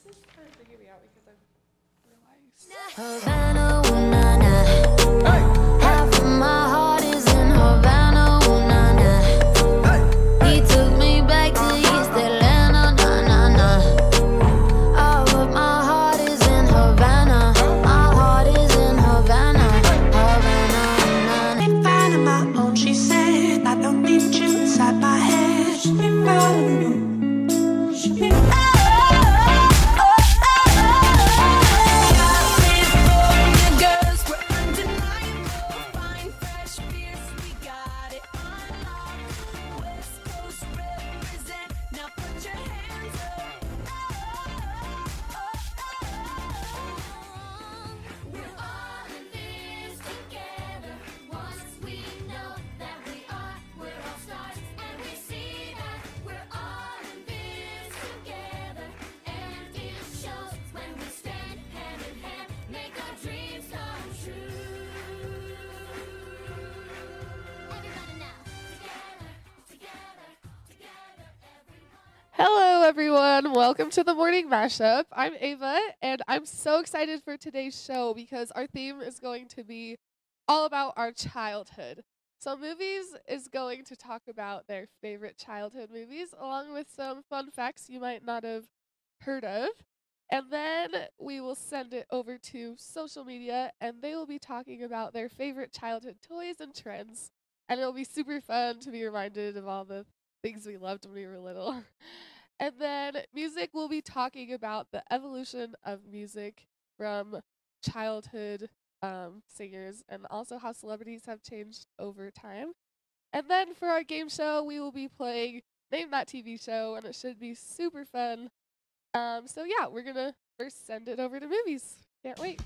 This is kind of freaking me out because I've realized. Havana, ooh, nah, nah. Half of my heart is in Havana, ooh, nah, nah. He took me back to East Atlanta, nah, nah, nah. All of my heart is in Havana. My heart is in Havana, Havana, ooh, nah, nah. Fine on my own, she said. I don't need you inside my head. Should be fine. Should be fine. Hello, everyone. Welcome to the Morning Mashup. I'm Ava, and I'm so excited for today's show because our theme is going to be all about our childhood. So Movies is going to talk about their favorite childhood movies, along with some fun facts you might not have heard of. And then we will send it over to social media, and they will be talking about their favorite childhood toys and trends. And it'll be super fun to be reminded of all the things we loved when we were little. And then music will be talking about the evolution of music from childhood singers and also how celebrities have changed over time. And then for our game show, we will be playing Name That TV Show, and it should be super fun. So yeah, we're gonna first send it over to Movies. Can't wait.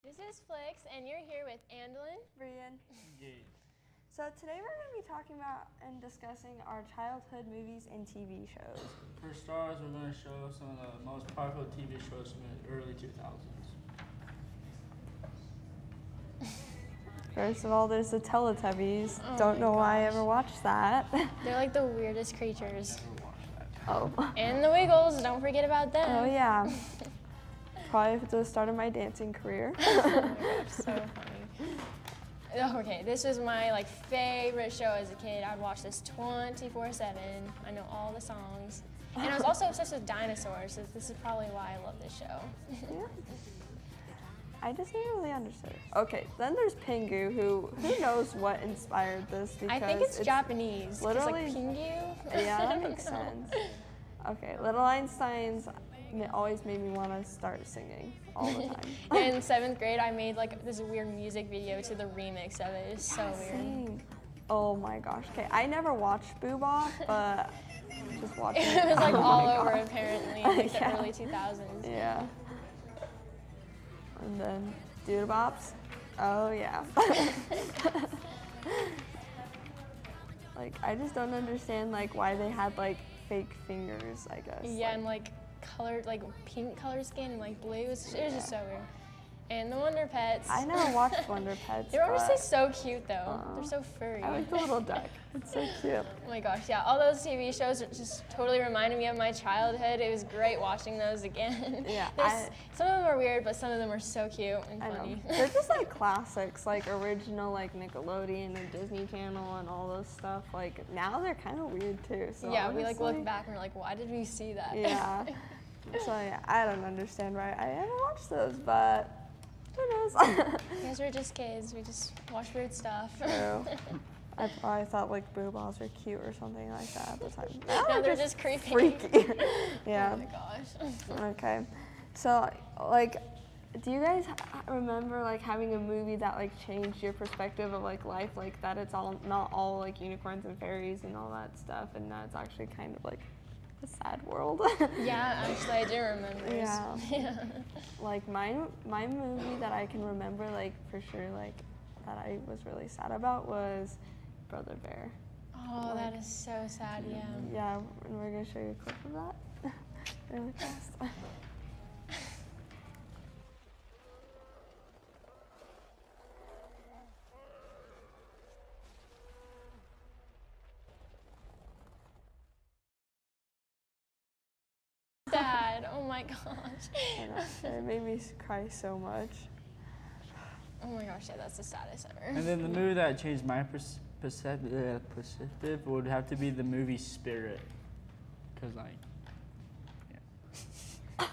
This is Flix, and you're here with Andalyn, Brian. Yeah. So today we're going to be talking about and discussing our childhood movies and TV shows. For stars, we're going to show some of the most popular TV shows from the early 2000s. First of all, there's the Teletubbies. Oh Don't my know why I gosh. ever watched that. They're like the weirdest creatures. Never watched that. Oh. And the Wiggles, don't forget about them. Oh yeah. Probably the start of my dancing career. Oh my gosh, so funny. Oh, okay, this was my favorite show as a kid. I'd watch this 24/7. I know all the songs. And I was also obsessed with dinosaurs, so this is probably why I love this show. Yeah. I just never really understood it. Okay, then there's Pingu, who knows what inspired this because I think it's Japanese. literally- It's like Pingu. Yeah, that makes sense. Okay, Little Einsteins always made me want to start singing all the time. In 7th grade, I made this weird music video to the remix of it. It was so weird. Same. Oh my gosh. Okay, I never watched Boo Bop, but just watching it. It was oh all my over gosh. apparently in the Yeah. early 2000s. Yeah. And then Doodle Bops. Oh yeah. I just don't understand why they had fake fingers, I guess. Yeah, and colored, pink color skin and blue. It was just so weird. And the Wonder Pets. I never watched Wonder Pets. They're honestly but so cute though. They're so furry. I like the little duck. It's so cute. Oh my gosh, yeah. All those TV shows just totally reminded me of my childhood. It was great watching those again. Yeah. Some of them are weird, but some of them are so cute and I funny. know. They're just classics, original Nickelodeon and Disney Channel and all those stuff. Now they're kind of weird too. So yeah, we honestly, look back and we're like, why did we see that? Yeah. So yeah, I don't understand why I ever watched those, but who knows? Because we're just kids. We just watch weird stuff. True. I probably thought Boo Balls were cute or something like that at the time. No, they're just creepy. Freaky. Yeah. Oh my gosh. Okay. So do you guys remember having a movie that changed your perspective of life, that it's not all unicorns and fairies and all that stuff, and that it's actually kind of a sad world. Yeah, actually, I do remember. Yeah. Yeah. Like my movie that I can remember, like for sure, like that I was really sad about was Brother Bear. Oh, that is so sad, yeah. Yeah, and we're gonna show you a clip of that really fast. Sad, oh my gosh. It made me cry so much. Oh my gosh, yeah, that's the saddest ever. And then the movie that changed my perspective would have to be the movie Spirit. Because, like, yeah.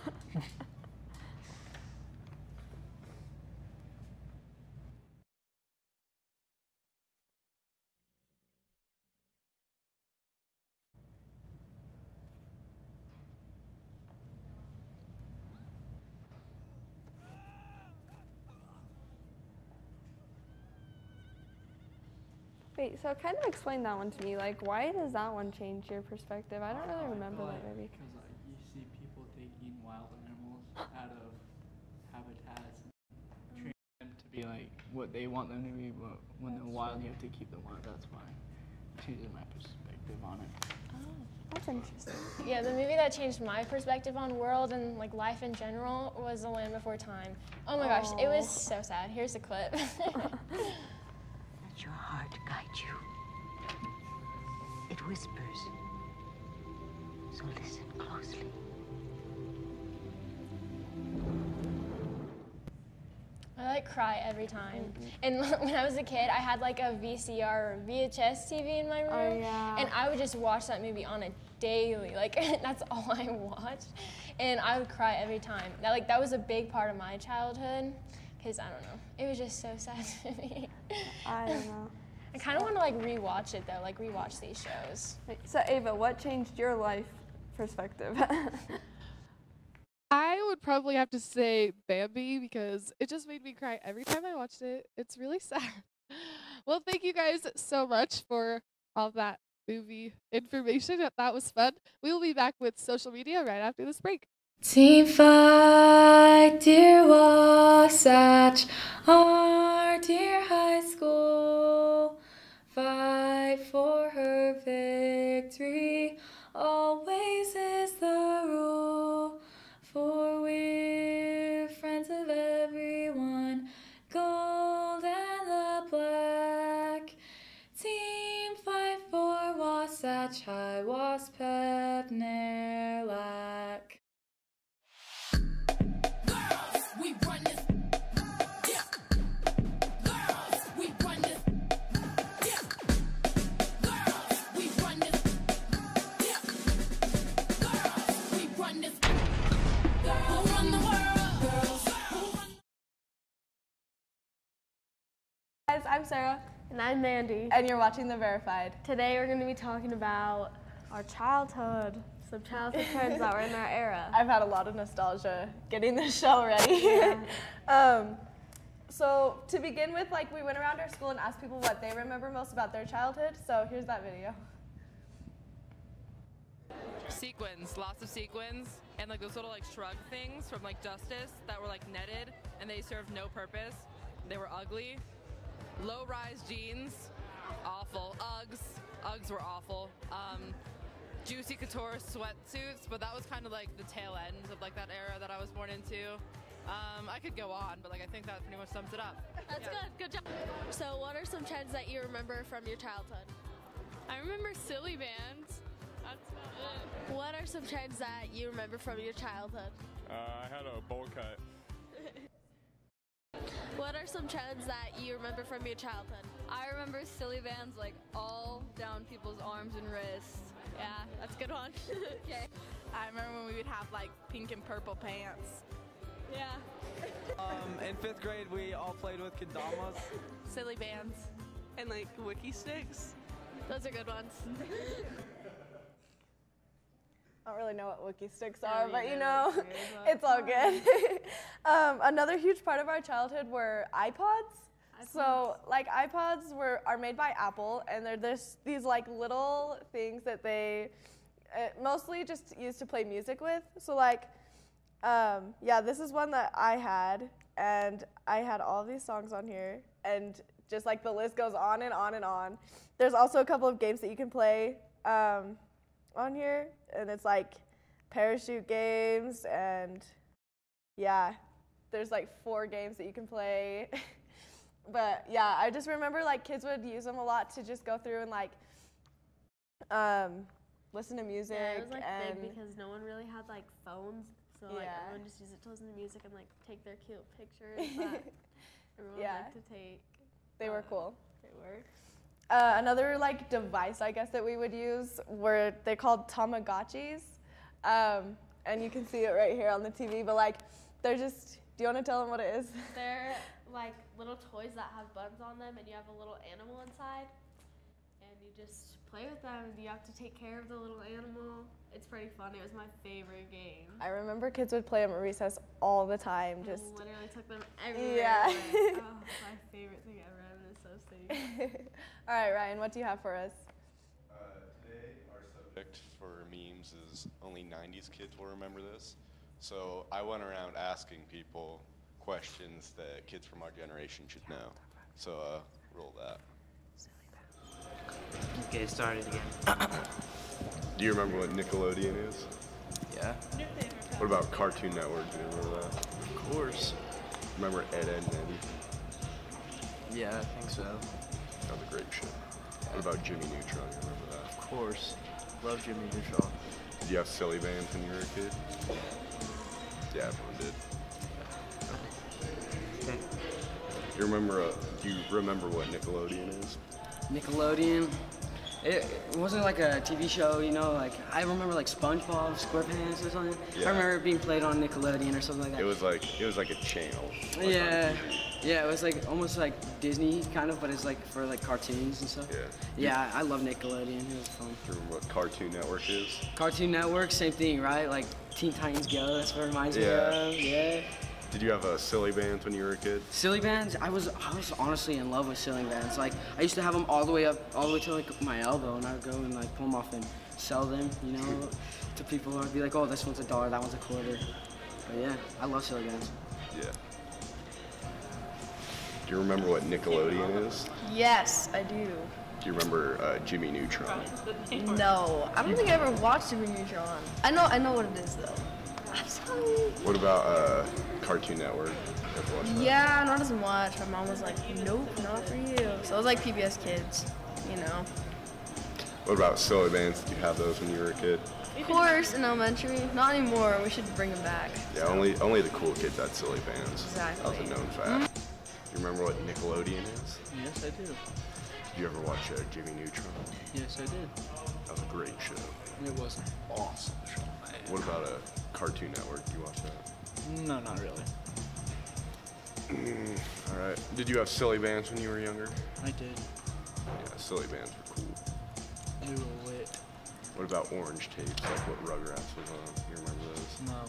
Wait, so kind of explain that one to me. Like, why does that one change your perspective? I don't really remember that movie. Because like you see people taking wild animals out of habitats and training them to be like what they want them to be, but when they're wild, you have to keep them wild. That's why it changes my perspective on it. That's interesting. Yeah, the movie that changed my perspective on world and like life in general was The Land Before Time. Oh my gosh, it was so sad. Here's a clip. Let your heart guide you. It whispers. So listen closely. I like cry every time. And when I was a kid, I had like a VCR or VHS TV in my room. Oh, yeah. And I would just watch that movie on a daily. Like that's all I watched. And I would cry every time. That was a big part of my childhood. Because I don't know, it was just so sad to me. I don't know. I kind of want to like rewatch it though, like rewatch these shows. Wait, so Ava, what changed your life perspective? I would probably have to say Bambi because it just made me cry every time I watched it. It's really sad. Well, thank you guys so much for all that movie information. That was fun. We will be back with social media right after this break. Team fight, dear Wasatch, our dear high school. Fight for her victory, always is the rule. For we're friends of everyone, gold and the black. Team fight for Wasatch High, Waspep, Nerlac. We run this, yeah. Girls, we run this, yeah. Girls, we run this, yeah. Girls, we run this. Who run the world? Girls, who run? Guys, I'm Sarah. And I'm Mandy. And you're watching The Verified. Today we're going to be talking about our childhood, some childhood friends that were in our era. I've had a lot of nostalgia getting this show ready. Yeah. So to begin with, like we went around our school and asked people what they remember most about their childhood. So here's that video. Sequins, lots of sequins, and like those little like shrug things from like Justice that were like netted and they served no purpose. They were ugly. Low-rise jeans, awful. Uggs were awful. Juicy couture sweatsuits, but that was kind of like the tail end of like that era that I was born into. I could go on, but like I think that pretty much sums it up. That's good job. So what are some trends that you remember from your childhood? I remember silly bands. That's about it. What are some trends that you remember from your childhood? I had a bowl cut. What are some trends that you remember from your childhood? I remember silly bands like all down people's arms and wrists. Yeah, that's a good one. Okay. I remember when we would have like pink and purple pants. Yeah. In 5th grade, we all played with kendamas. Silly bands. And like wiki sticks. Those are good ones. I don't really know what Wookiee sticks are, but you know, it's all good. Another huge part of our childhood were iPods. So like iPods are made by Apple, and they're these like little things that mostly just used to play music with. So like, yeah, this is one that I had, and I had all these songs on here, and just like the list goes on and on and on. There's also a couple of games that you can play on here, and it's like parachute games, and yeah, there's like 4 games that you can play. But yeah, I just remember like kids would use them a lot to just go through and like listen to music. Yeah, it was like and big because no one really had like phones, so like everyone just used it to listen to music and like take their cute pictures that everyone liked to take. They were cool. They were. Another like device, I guess, that we would use were they called Tamagotchis, and you can see it right here on the TV. But like, they're just. Do you want to tell them what it is? They're like little toys that have buttons on them, and you have a little animal inside, and you just play with them. And you have to take care of the little animal. It's pretty fun. It was my favorite game. I remember kids would play them at recess all the time. I Just literally took them everywhere. Yeah. Oh, my favorite thing ever. I'm so safe. All right, Ryan, what do you have for us? Today, our subject for memes is only 90s kids will remember this. So I went around asking people questions that kids from our generation should know. So roll that. Okay, started again. Do you remember what Nickelodeon is? Yeah. What about Cartoon Network? Do you remember that? Of course. Remember Ed, Edd, and Eddy? Yeah, I think so. That was a great show. What about Jimmy Neutron? You remember that? Of course. Love Jimmy Neutron. Did you have silly bands when you were a kid? Yeah, everyone did. Okay. Do you remember what Nickelodeon is? Nickelodeon. It wasn't like a TV show, you know, like I remember like SpongeBob, SquarePants or something. Yeah. I remember it being played on Nickelodeon or something like that. It was like a channel. Like Yeah. on TV. Yeah, it was like almost like Disney kind of, but it's like for like cartoons and stuff. Yeah. Yeah, I love Nickelodeon. It was fun. Do you remember what Cartoon Network is? Cartoon Network, same thing, right? Like Teen Titans Go, that's what it reminds me Yeah. of. Yeah. Did you have silly bands when you were a kid? Silly bands, I was honestly in love with silly bands. Like I used to have them all the way to like my elbow, and I would go and like pull them off and sell them, you know, to people. I'd be like, oh, this one's $1, that one's $0.25. But yeah, I love silly bands. Yeah. Do you remember what Nickelodeon is? Yes, I do. Do you remember Jimmy Neutron? No, I don't think I ever watched Jimmy Neutron. I know what it is though. I'm sorry. What about Cartoon Network? Ever watch that? Yeah, not as much. My mom was like, nope, not for you. So it was like PBS Kids, you know. What about silly bands? Did you have those when you were a kid? Of course, in elementary. Not anymore. We should bring them back. Yeah, only the cool kids had silly bands. Exactly. That was a known fact. Do you remember what Nickelodeon is? Yes, I do. Did you ever watch Jimmy Neutron? Yes, I did. That was a great show. It was an awesome show, man. What about Cartoon Network? Did you watch that? No, not really. All right. Did you have silly bands when you were younger? I did. Yeah, silly bands were cool. They were lit. What about orange tapes, like what Rugrats was on? You remember those? No.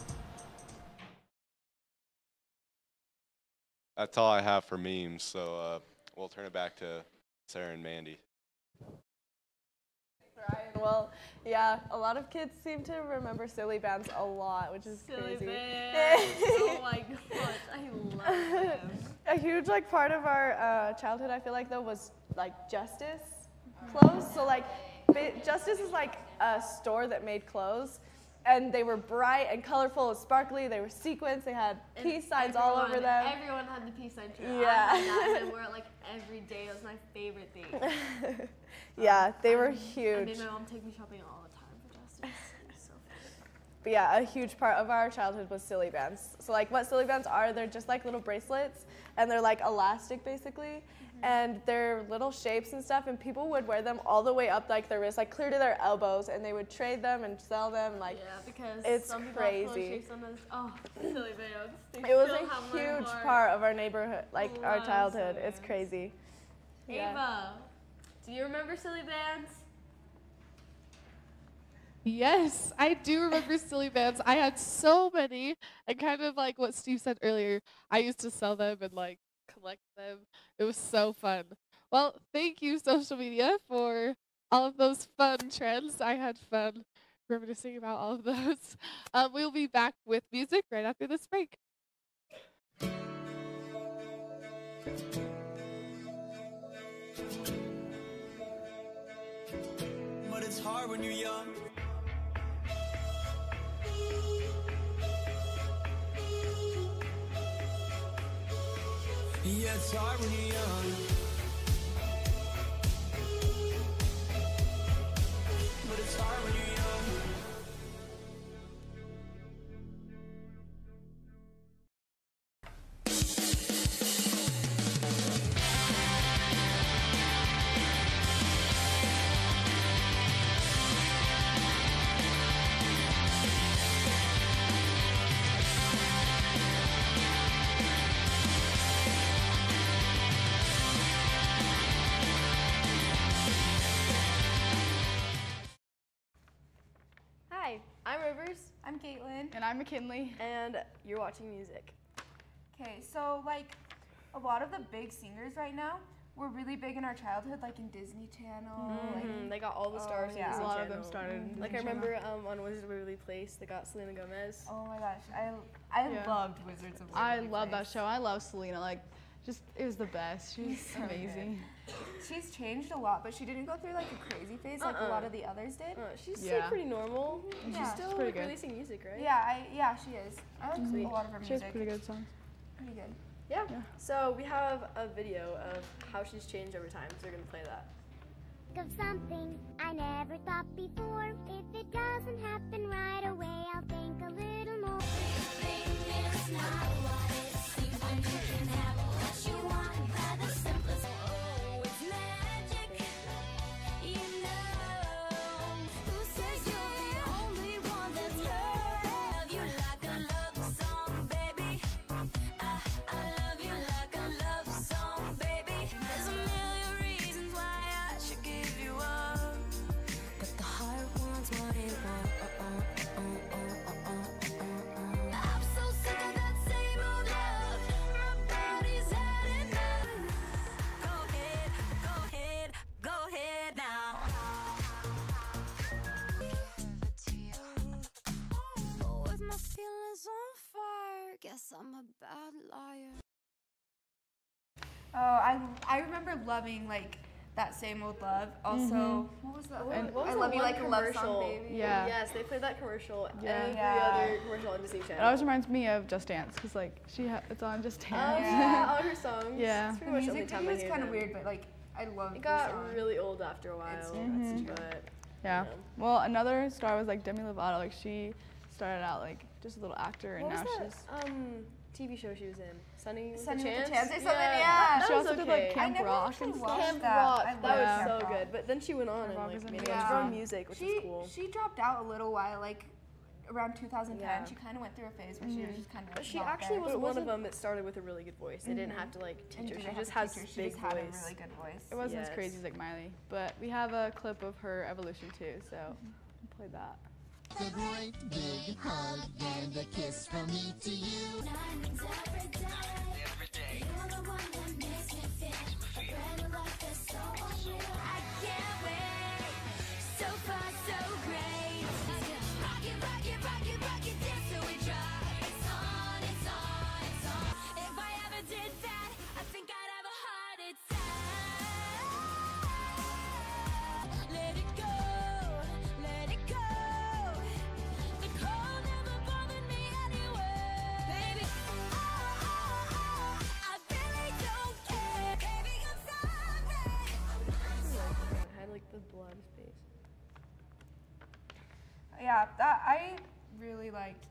That's all I have for memes, so we'll turn it back to Sarah and Mandy. Ryan, well, yeah, a lot of kids seem to remember silly bands a lot, which is Silly crazy. bands. Oh my gosh, I love them. A huge like part of our childhood, I feel like though, was like Justice clothes. So like, Justice is like a store that made clothes, and they were bright and colorful and sparkly. They were sequins. They had peace signs all over them. Everyone had the peace sign too. Yeah. I had that, and I wore it like every day. It was my favorite thing. Yeah, they were I huge. made my mom take me shopping all the time for Justice. It was so fun. But yeah, a huge part of our childhood was silly bands. So like what silly bands are, they're just like little bracelets, and they're like elastic basically, and they're little shapes and stuff, and people would wear them all the way up like their wrist, like clear to their elbows, and they would trade them and sell them. Like, yeah, because it's some people have clothes crazy. shapes on those. Oh, silly bands. They It was still a have my huge heart. part of our neighborhood, like our Love childhood. silly It's bands. crazy. Yeah. Ava, do you remember silly bands? Yes, I do remember silly bands. I had so many, and kind of like what Steve said earlier, I used to sell them and like collect them. It was so fun. Well, thank you, social media, for all of those fun trends. I had fun reminiscing about all of those. We'll be back with music right after this break. But it's hard when you're young. Yeah, it's hard when you're young. But it's hard when you're young. Hi, I'm Rivers. I'm Caitlin. And I'm McKinley. And you're watching music. Okay, so like a lot of the big singers right now were really big in our childhood, like in Disney Channel. Like, They got all the stars from yeah. Disney A lot Channel. of them started Like Disney I remember on Wizards of Waverly Place, they got Selena Gomez. Oh my gosh, I Yeah. loved Wizards of I Waverly love that Place. show. I love Selena. Like, just it was the best. She's So good. amazing. She's changed a lot, but she didn't go through like a crazy phase like a lot of the others did. She's still pretty normal. And Yeah. she's still pretty like, good. releasing music, right? Yeah, she is. I like Sweet. a lot of her She has music. pretty good songs. Pretty good. Yeah. So we have a video of how she's changed over time, so we're gonna play that. Of something I never thought before. If it doesn't happen right away, I'll think a little more. It's not what it seems when you can have what you want by the simplest. Oh, it's magic, you know. Who says you're the only one that's heard? You like a love song, baby. I love you like a love song, baby. There's a million reasons why I should give you up, but the heart wants what it wants. I'm so sick of that same old love. My body's had enough. Go ahead, go ahead, go ahead now. Oh, with my feelings on fire, guess I'm a bad liar. Oh, I remember loving like that same old love. Also, what was that? What was I the love you one like a love song, commercial? baby. Yeah. Yes, they played that commercial Yeah. every Yeah. other commercial on Disney It Channel. always reminds me of Just Dance because like it's on Just Oh Dance. yeah, all her songs. Yeah. It's The pretty much the only music time video I is hear kind of them. weird, but like I love It the got song. really old after a while. It's Mhm. true. But Yeah. you know. Well, another star was like Demi Lovato. Like she started out like just a little actor, and What now was she's. that TV show she was in? Sunny with Sunny the with Chance? the Chance or something, yeah. That She was also did, okay. like, Camp I never Rock actually and watched Camp that. Rock, I that love was Camp so Rock. good. But then she went on Camp and Rock like is made amazing. her own music, which she, is cool. She dropped out a little while, like around 2010. Yeah. She kind of went through a phase where she was just kind of. But she not actually there. was But it one of wasn't- them that started with a really good voice. They didn't have to like And teach her. didn't She have just to has teach her, she big just had a voice. really good voice. It wasn't as Yes. crazy as like Miley, but we have a clip of her evolution too, so we'll play that. A great big hug and a kiss from me to you. Every day. You're the one that makes me feel a better life is so unreal. I can't wait. So far, so great. Rock it, rock it, rock it, rock it, dance till we drop. It's on, it's on, it's on. If I ever did that, I think I'd have a heart attack. Let it go, let it go. The cold never bothered me anyway. Baby, I really don't care. Baby, I'm sorry. It had like the blood space. Yeah, I really liked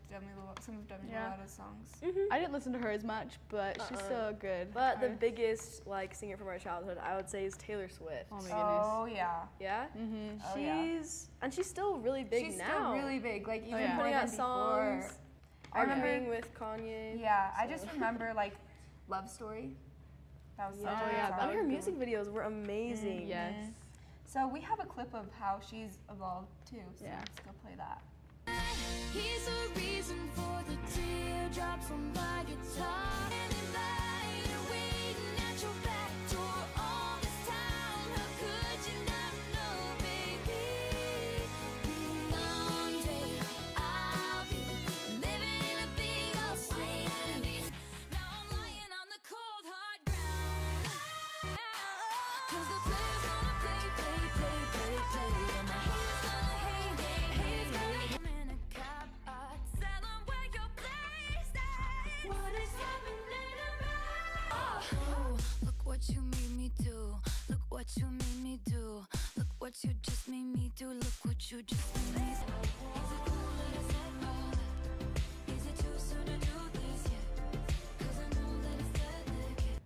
some of Demi Yeah. Lovato's songs. I didn't listen to her as much, but she's still a good. But the artist. biggest like singer from our childhood, I would say, is Taylor Swift. Oh my goodness. Oh yeah. Yeah. Mhm. Oh, yeah. And she's still really big She's now. still really big, like even yeah. more Putting than out songs. before. I remember Arguing with Kanye. Yeah, I so. just remember like Love Story. That was such a Yeah, good yeah, song. and her music videos were amazing. Yes. So we have a clip of how she's evolved too. So Yeah. let's go play that. Here's a reason for the teardrops on my guitar. Anybody waiting at your back door all this time? How could you not know, baby? No, what you just made me do. Look what you just made me do. Is it cool that I said all that? Is it too soon to do this yet? 'Cause I know that it's delicate.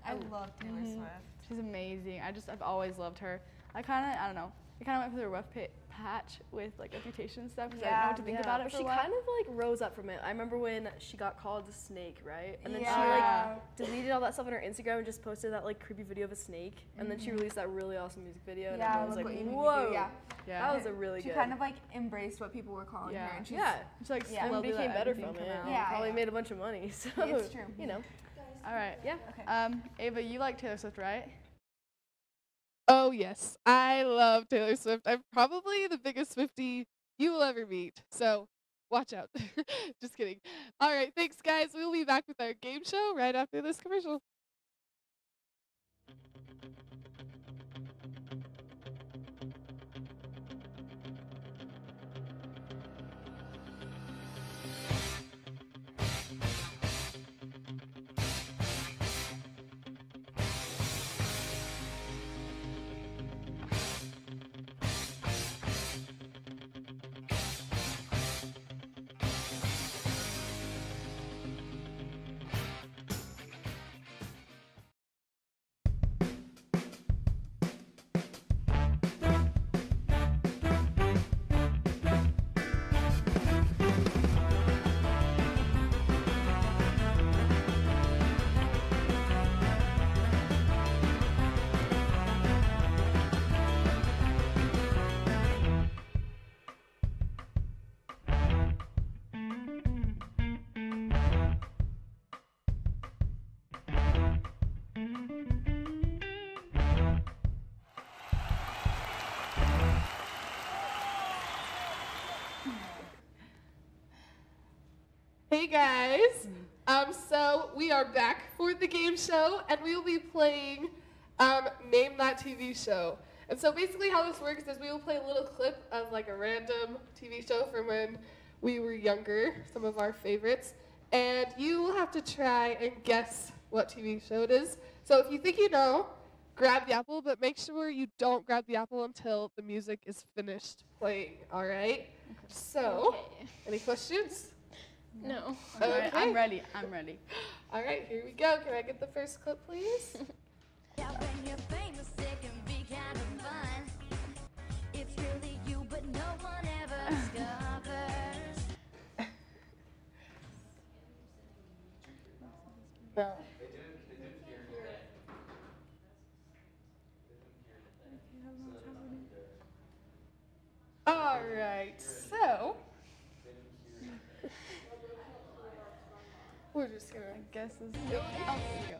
I love Taylor Swift. She's amazing. I've always loved her. I don't know. I kind of went through the rough patch with like Reputation stuff because I didn't know what to think about it But for she a while. kind of like rose up from it. I remember when she got called a snake, right? And then she Yeah. like deleted all that stuff on her Instagram and just posted that like creepy video of a snake. And then she released that really awesome music video. And Yeah, everyone was Look like, What You Made Me Do, whoa. yeah. That was a really She good. kind of like embraced what people were calling her. And she's, She like and slowly became let better everything from come it. out. Yeah, probably made a bunch of money. So It's true. You know. All right. Yeah. Okay. Ava, you like Taylor Swift, right? Oh, yes. I love Taylor Swift. I'm probably the biggest Swiftie you will ever meet. So watch out. Just kidding. All right. Thanks, guys. We'll be back with our game show right after this commercial. Hey guys, so we are back for the game show, and we will be playing Name That TV Show. And so basically how this works is we will play a little clip of like a random TV show from when we were younger, some of our favorites, and you will have to try and guess what TV show it is. So if you think you know, grab the apple, but make sure you don't grab the apple until the music is finished playing, all right? So, any questions? No. Okay. I'm ready. All right, here we go. Can I get the first clip, please? Now when you're famous, it can be kind of fun. It's really you, but no one ever discovers. No. All right, so we're just gonna guess this. Oh, there you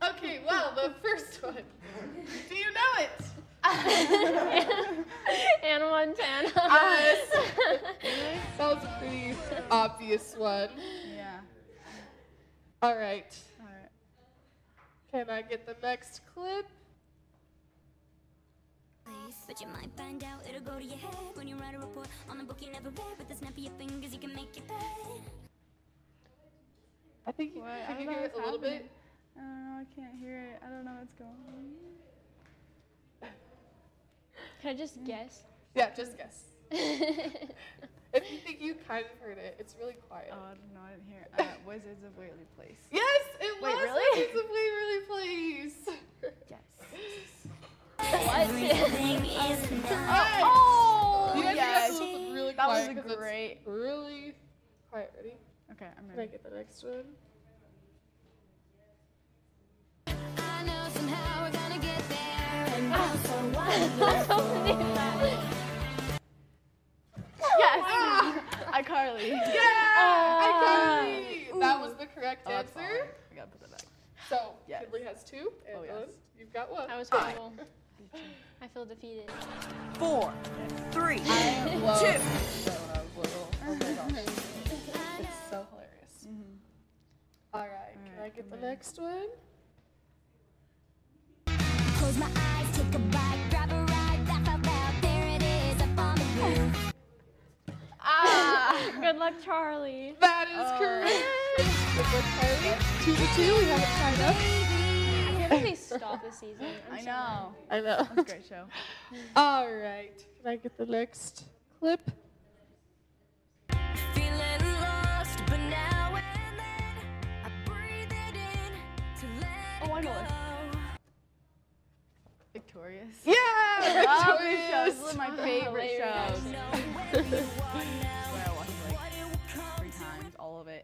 go. Okay, well, the first one. Do you know it? Anna Montana. Yes. That was a pretty obvious one. Yeah. All right. Can I get the next clip? But you might find out it'll go to your head when you write a report on a book you never read. With the snap of your fingers, you can make it bad. I think you I can don't you know hear it what's a little happening. bit. I don't know. I can't hear it. I don't know what's going on. Can I just guess? Yeah, just guess. If you think you kind of heard it, it's really quiet. Oh, no, I didn't hear it. Wizards of Waverly Place. Yes, it Wait, was really? Wizards of Waverly Place. Yes. Everything is nice. Oh, You guys yes. have to listen really That was quiet 'cause it's great. really quiet. Ready? Okay, I'm Can I ready. get the next one? I know somehow we're gonna get there. And I'm so wonderful. Yes! iCarly. Yeah! iCarly! That was the correct Oh, that's answer. fine. We gotta put that back. So, Yes. Kinley has 2, and Oh, yes. Ellen, you've got 1. That was horrible. I feel defeated. 4, 3, I love 2. this show when I was little. Oh my gosh. It's so hilarious. All right, can I get the next one? Close my eyes, take a bite, grab a ride, laugh out loud. There it is, up on the roof. Good luck, Charlie. That is correct. Good luck, Charlie. 2-2. We have it tied up. I can't When did they stop the season? I know. I know. That's a great show. All right. Can I get the next clip? Feeling lost, but now and then I breathe it in to let Oh, I it know go. Victorious. Yeah! I love these Victorious. shows. This is my favorite shows. Know I where you are now, swear I watched it what it will come 3 times, all of it.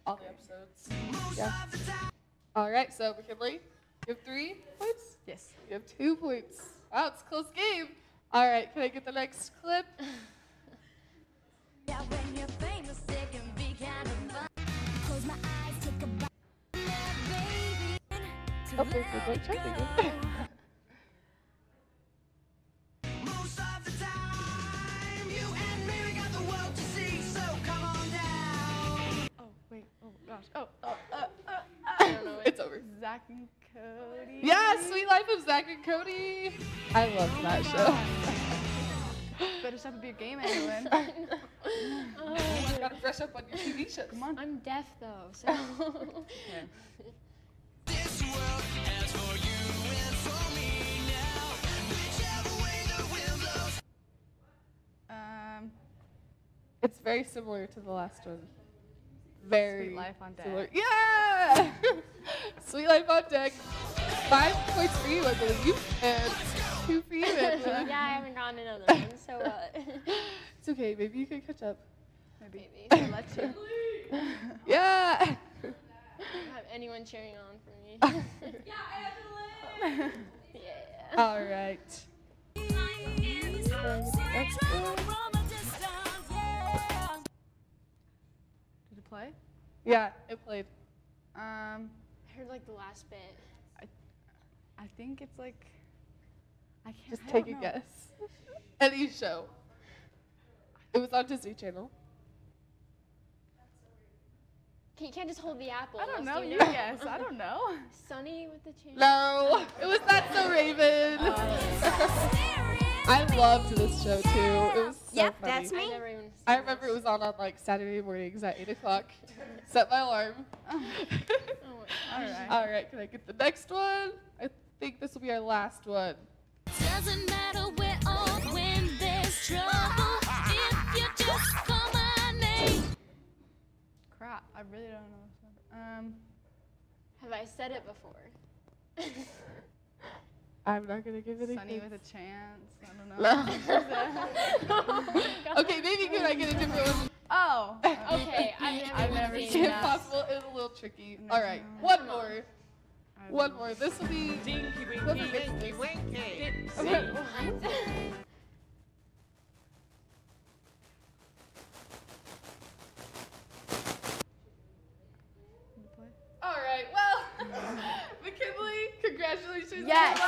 All the episodes. Yeah. All right, so McKinley, you have 3 points? Yes. You have 2 points. Wow, it's a close game. All right, can I get the next clip? Yeah, when you're famous, it can be kind of fun. Close my eyes, take a bite, baby, to Oh, there's the let check it again. go. Most of the time, you and me, we got the world to see, so come on down. Oh, wait. Oh, gosh. I don't know. It's over. Zach and Cody. Yeah, Sweet Life of Zach and Cody. I love that show. Better step up your game, Evelyn. You gotta brush up on your TV shows. Come on. I'm deaf though, so. Okay. This world has for you and for me now. Whichever way the wind blows. It's very similar to the last one. Very Sweet Life on Deck. similar. Yeah! Sweet Life on Deck. 5 points for you, I believe, and 2 for you, Angela. Yeah, I haven't gotten another one, so It's okay, maybe you can catch up. Maybe. I'll let you. Yeah! I don't have anyone cheering on for me. Yeah, Yeah. All right. Next one. Did it play? Yeah, it played. I heard like the last bit. I think it's like. I can't. Just I take don't a know. guess. Any show. It was on Disney Channel. You can't just hold the apple. I don't unless know. you You know. guess. I don't know. Sunny with the chain. No, it was That's So Raven. I loved this show too. It was so Yep, funny. that's me. I never even. I remember it was on like Saturday mornings at 8 o'clock. Set my alarm. All right. All right, can I get the next one? I think this will be our last one. Doesn't matter where or when there's trouble, if you just call my name. Crap. I really don't know this one. Have I said it before? I'm not gonna give it a Sunny hint. with a chance. I don't know. No. Okay, maybe can I get a different one? Oh. Okay, I've never It's seen that. impossible. It was a little tricky. All right, one more. One more. This will be. whoever gets this. Okay. All right. Well, McKinley, congratulations. Yes.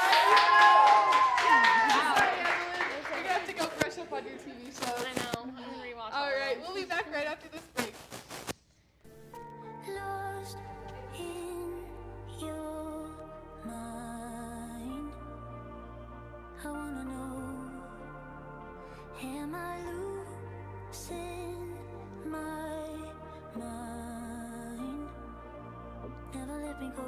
Sorry, Evelyn. You're gonna have to go brush up on your TV shows. I know. I'm gonna rewatch. All right. We'll be back right after this break. Lost in your mind. I wanna know, am I losing my mind? Never let me go.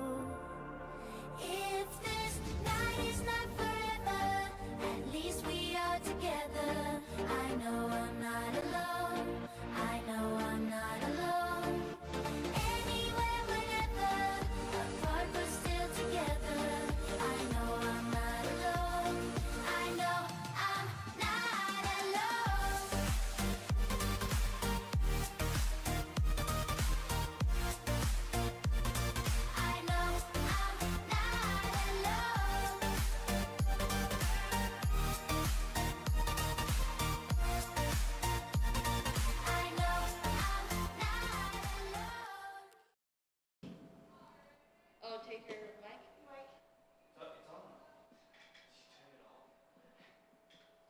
If this night is not forever, at least we are together. I know I'm not alone. I know I'm not alone. Anywhere, whenever, apart but still together. I know I'm not alone. I know I'm not alone. I know I'm not alone. I know I'm not alone. Oh, take your mic.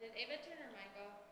Did Ava turn her mic off?